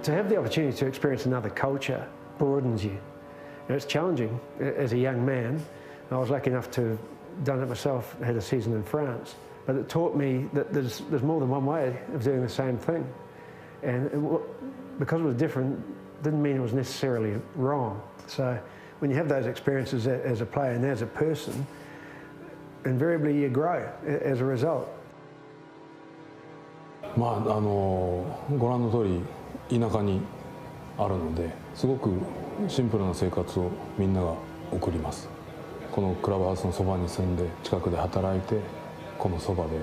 To have the opportunity to experience another culture broadens you. It's challenging as a young man. I was lucky enough to have done it myself, had a season in France, but it taught me that there's more than one way of doing the same thing. And because it was different, didn't mean it was necessarily wrong. So when you have those experiences as a player and as a person, invariably you grow as a result. まあご覧の通り田舎にあるので、すごくシンプルな生活をみんなが送ります。このクラブハウスのそばに住んで近くで働いて、このそばで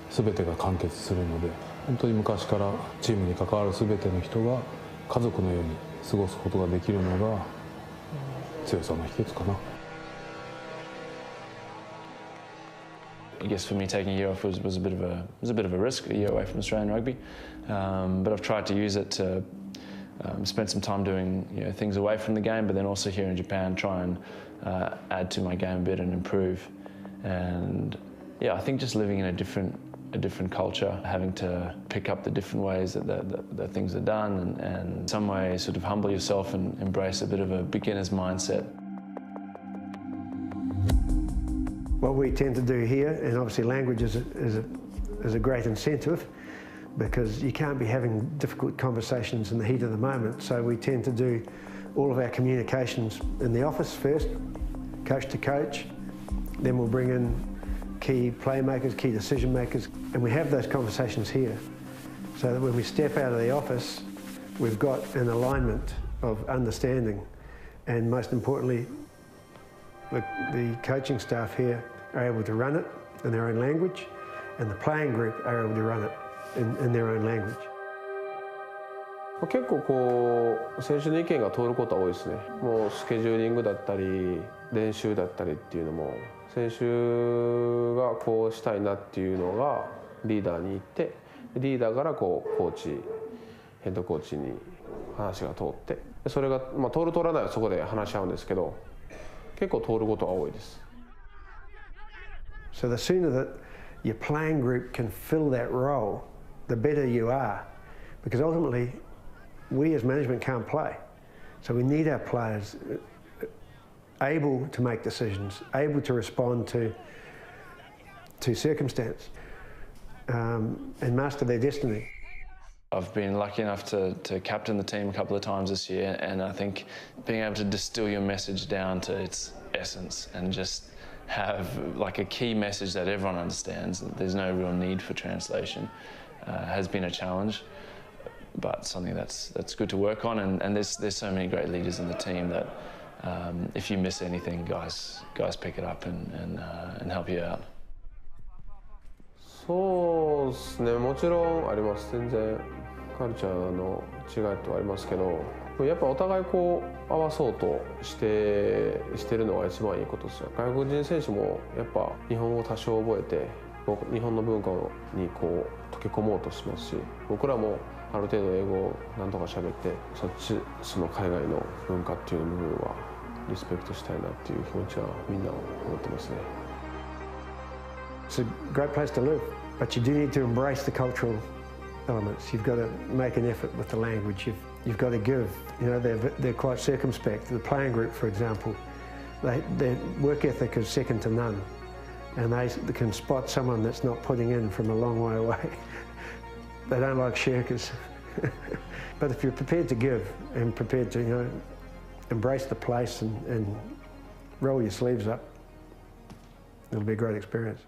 全てが完結するので、本当に昔からチームに関わる全ての人が家族のように過ごすことができるのが強さの秘訣かな。I guess for me, taking a year off was a bit of a risk, a year away from Australian rugby, but I've tried to use it to spend some time doing things away from the game, but then also here in Japan, try and add to my game a bit and improve. And yeah, I think just living in a different culture, having to pick up the different ways that things are done, and in some way sort of humble yourself and embrace a bit of a beginner's mindset. What we tend to do here, and obviously language is a great incentive, because you can't be having difficult conversations in the heat of the moment, so we tend to do all of our communications in the office first, coach to coach, then we'll bring in key playmakers, key decision makers, and we have those conversations here, so that when we step out of the office, we've got an alignment of understanding, and most importantly, the coaching staff here are able to run it in their own language, and the playing group are able to run it in their own language. 結構こう選手の意見が通ることは多いですね。もうスケジューリングだったり練習だったりっていうのも選手がこうしたいなっていうのがリーダーに言って、リーダーからこうコーチ、ヘッドコーチに話が通って、それが通る通らないはそこで話し合うんですけど、結構通ることが多いです。So the sooner that your playing group can fill that role, the better you are, because ultimately we as management can't play. So we need our players able to make decisions, able to respond to circumstance, and master their destiny. I've been lucky enough to captain the team a couple of times this year, and I think being able to distill your message down to its essence and just have like a key message that everyone understands, that there's no real need for translation, has been a challenge, but something that's good to work on. And there's so many great leaders in the team that if you miss anything, guys pick it up and help you out. そうですね、もちろんあります。全然カルチャーの違いとはありますけど、やっぱお互いこう合わそうとしてるのが一番いいことですよ。外国人選手もやっぱ日本語多少覚えて日本の文化にこう溶け込もうとしますし、僕らもある程度英語をなんとか喋ってその海外の文化っていう部分はリスペクトしたいなっていう気持ちはみんな思ってますね。It's a great place to live, but you do need to embrace the cultural elements. You've got to make an effort with the language. You've got to give. You know, they're quite circumspect. The playing group, for example, their work ethic is second to none, and they can spot someone that's not putting in from a long way away. They don't like shirkers. But if you're prepared to give and prepared to, embrace the place and roll your sleeves up, it'll be a great experience.